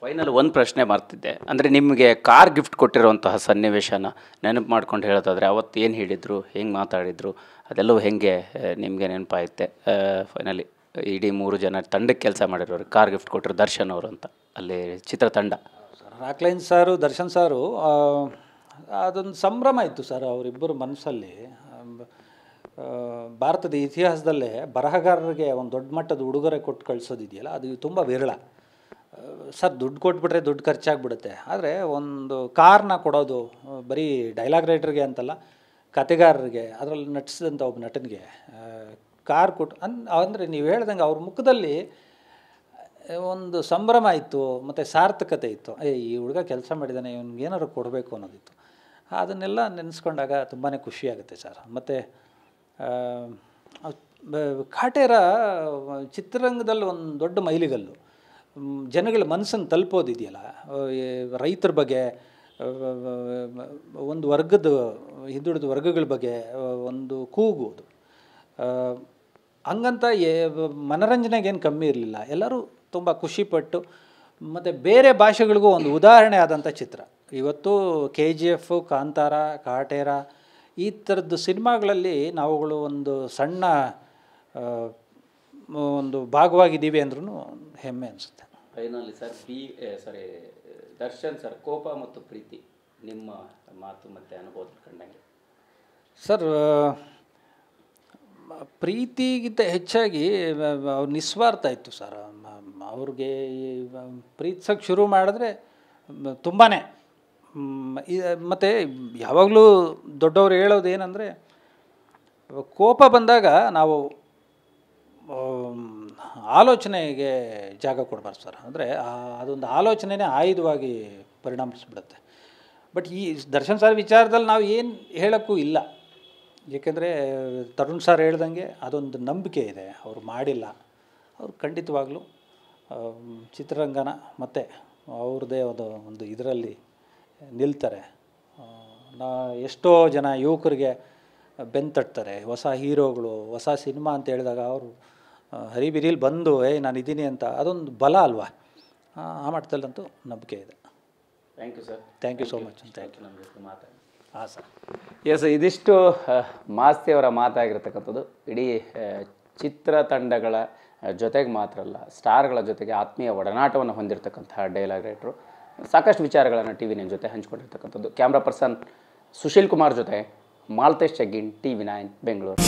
Final ಒಂದು ಪ್ರಶ್ನೆ ಮಾಡ್ತಿದ್ದೆ, ಅಂದರೆ ನಿಮಗೆ ಕಾರ್ ಗಿಫ್ಟ್ ಕೊಟ್ಟಿರುವಂತಹ ಸನ್ನಿವೇಶನ ನೆನಪು ಮಾಡ್ಕೊಂಡು ಹೇಳೋದಾದರೆ ಅವತ್ತು ಏನು ಹೇಳಿದರು, ಹೆಂಗೆ ಮಾತಾಡಿದರು, ಅದೆಲ್ಲವೂ ಹೆಂಗೆ ನಿಮಗೆ ನೆನಪಾಯುತ್ತೆ? ಫೈನಲಿ ಇಡೀ 3 ಜನ ತಂಡಕ್ಕೆ ಕೆಲಸ ಮಾಡಿರೋರು ಕಾರ್ ಗಿಫ್ಟ್ ಕೊಟ್ಟರು ದರ್ಶನ್ ಅವರು ಅಂತ, ಅಲ್ಲಿ ಚಿತ್ರತಂಡ ರಾಕ್ಲೈನ್ ಸಾರು, ದರ್ಶನ್ ಸಾರು, ಅದೊಂದು ಸಂಭ್ರಮ ಇತ್ತು ಸರ್ ಅವರಿಬ್ಬರು ಮನಸ್ಸಲ್ಲಿ. ಭಾರತದ ಇತಿಹಾಸದಲ್ಲೇ ಬರಹಗಾರರಿಗೆ ಒಂದು ದೊಡ್ಡ ಮಟ್ಟದ ಉಡುಗೊರೆ ಕೊಟ್ಟು ಕಳಿಸೋದಿದೆಯಲ್ಲ, ಅದು ತುಂಬ ವಿರಳ ಸರ್. ದುಡ್ಡು ಕೊಟ್ಬಿಟ್ರೆ ದುಡ್ಡು ಖರ್ಚಾಗ್ಬಿಡುತ್ತೆ, ಆದರೆ ಒಂದು ಕಾರ್ನ ಕೊಡೋದು ಬರೀ ಡೈಲಾಗ್ ರೈಟರ್ಗೆ ಅಂತಲ್ಲ, ಕತೆಗಾರರಿಗೆ, ಅದರಲ್ಲಿ ನಟಿಸಿದಂಥ ಒಬ್ಬ ನಟನಿಗೆ ಕಾರ್ ಕೊಟ್ಟು ಅಂದರೆ ನೀವು ಹೇಳ್ದಂಗೆ ಅವ್ರ ಮುಖದಲ್ಲಿ ಒಂದು ಸಂಭ್ರಮ ಇತ್ತು ಮತ್ತು ಸಾರ್ಥಕತೆ ಇತ್ತು. ಈ ಹುಡುಗ ಕೆಲಸ ಮಾಡಿದ್ದಾನೆ, ಇವ್ನಿಗೆ ಏನಾದ್ರು ಕೊಡಬೇಕು ಅನ್ನೋದಿತ್ತು. ಅದನ್ನೆಲ್ಲ ನೆನೆಸ್ಕೊಂಡಾಗ ತುಂಬಾ ಖುಷಿಯಾಗುತ್ತೆ ಸರ್. ಮತ್ತು ಕಾಟೇರ ಚಿತ್ರರಂಗದಲ್ಲಿ ಒಂದು ದೊಡ್ಡ ಮೈಲಿಗಲ್ಲು. ಜನಗಳ ಮನಸ್ಸನ್ನು ತಲುಪೋದಿದೆಯಲ್ಲ, ರೈತರ ಬಗ್ಗೆ, ಒಂದು ವರ್ಗದ ಹಿಂದುಳಿದ ವರ್ಗಗಳ ಬಗ್ಗೆ ಒಂದು ಕೂಗುವುದು, ಹಂಗಂತ ಮನೋರಂಜನೆಗೇನು ಕಮ್ಮಿ ಇರಲಿಲ್ಲ. ಎಲ್ಲರೂ ತುಂಬ ಖುಷಿಪಟ್ಟು, ಮತ್ತು ಬೇರೆ ಭಾಷೆಗಳಿಗೂ ಒಂದು ಉದಾಹರಣೆ ಆದಂಥ ಚಿತ್ರ. ಇವತ್ತು KGF, ಕಾಂತಾರ, ಕಾಟೇರ ಈ ಥರದ್ದು ಸಿನಿಮಾಗಳಲ್ಲಿ ನಾವುಗಳು ಒಂದು ಸಣ್ಣ ಒಂದು ಭಾಗವಾಗಿದ್ದೀವಿ ಅಂದ್ರೂ ಹೆಮ್ಮೆ ಅನಿಸುತ್ತೆ. ಫೈನಲಿ ಸರ್, ದರ್ಶನ್ ಸರ್, ಕೋಪ ಮತ್ತು ಪ್ರೀತಿ ನಿಮ್ಮ ಮಾತು ಮತ್ತು ಅನುಭವದ ಕಂಡಂಗೆ ಸರ್. ಪ್ರೀತಿಗಿಂತ ಹೆಚ್ಚಾಗಿ ಅವ್ರು ನಿಸ್ವಾರ್ಥ ಇತ್ತು ಸರ್. ಅವ್ರಿಗೆ ಪ್ರೀತಿಸೋಕ್ಕೆ ಶುರು ಮಾಡಿದ್ರೆ ತುಂಬಾ. ಮತ್ತು ಯಾವಾಗಲೂ ದೊಡ್ಡವರು ಹೇಳೋದು ಏನಂದರೆ, ಕೋಪ ಬಂದಾಗ ನಾವು ಆಲೋಚನೆಗೆ ಜಾಗ ಕೊಡಬಾರ್ದು ಸರ್. ಅಂದರೆ ಅದೊಂದು ಆಲೋಚನೆನೇ ಆಯುಧವಾಗಿ ಪರಿಣಮಿಸ್ಬಿಡುತ್ತೆ. ಬಟ್ ಈ ದರ್ಶನ್ ಸರ್ ವಿಚಾರದಲ್ಲಿ ನಾವು ಏನು ಹೇಳೋಕ್ಕೂ ಇಲ್ಲ, ಏಕೆಂದರೆ ತರುಣ್ ಸರ್ ಹೇಳ್ದಂಗೆ ಅದೊಂದು ನಂಬಿಕೆ ಇದೆ. ಅವರು ಮಾಡಿಲ್ಲ, ಅವರು ಖಂಡಿತವಾಗ್ಲೂ ಚಿತ್ರರಂಗನ ಮತ್ತು ಅವ್ರದ್ದೇ ಒಂದು ಇದರಲ್ಲಿ ನಿಲ್ತಾರೆ. ಎಷ್ಟೋ ಜನ ಯುವಕರಿಗೆ ಬೆನ್ನು ತಟ್ತಾರೆ. ಹೊಸ ಹೀರೋಗಳು, ಹೊಸ ಸಿನಿಮಾ ಅಂತ ಹೇಳಿದಾಗ ಅವರು ಹರಿಬಿರಿಲಿ ಬಂದು ನಾನು ಇದ್ದೀನಿ ಅಂತ, ಅದೊಂದು ಬಲ ಅಲ್ವಾ. ಆ ಮಟ್ಟದಲ್ಲಂತೂ ನಂಬಿಕೆ ಇದೆ. Thank you sir. Thank you so much. Thank you. ನಮ್ಮ ಜೊತೆ ಮಾತಾಡಿ. ಹಾಂ ಸರ್. ಎಸ್, ಇದಿಷ್ಟು ಮಾಸ್ತಿಯವರ ಮಾತಾಗಿರ್ತಕ್ಕಂಥದ್ದು. ಇಡೀ ಚಿತ್ರತಂಡಗಳ ಜೊತೆಗೆ ಮಾತ್ರ ಅಲ್ಲ, ಸ್ಟಾರ್ಗಳ ಜೊತೆಗೆ ಆತ್ಮೀಯ ಒಡನಾಟವನ್ನು ಹೊಂದಿರತಕ್ಕಂತಹ ಡೈಲಾಗ್ ರೈಟ್ರು. ಸಾಕಷ್ಟು ವಿಚಾರಗಳನ್ನು TV9 ಜೊತೆ ಹಂಚ್ಕೊಂಡಿರ್ತಕ್ಕಂಥದ್ದು. ಕ್ಯಾಮ್ರಾ ಪರ್ಸನ್ ಸುಶೀಲ್ ಕುಮಾರ್ ಜೊತೆ ಮಾಲ್ತೇಶ್ ಚಗ್ಗಿನ್, TV9 ಬೆಂಗಳೂರು.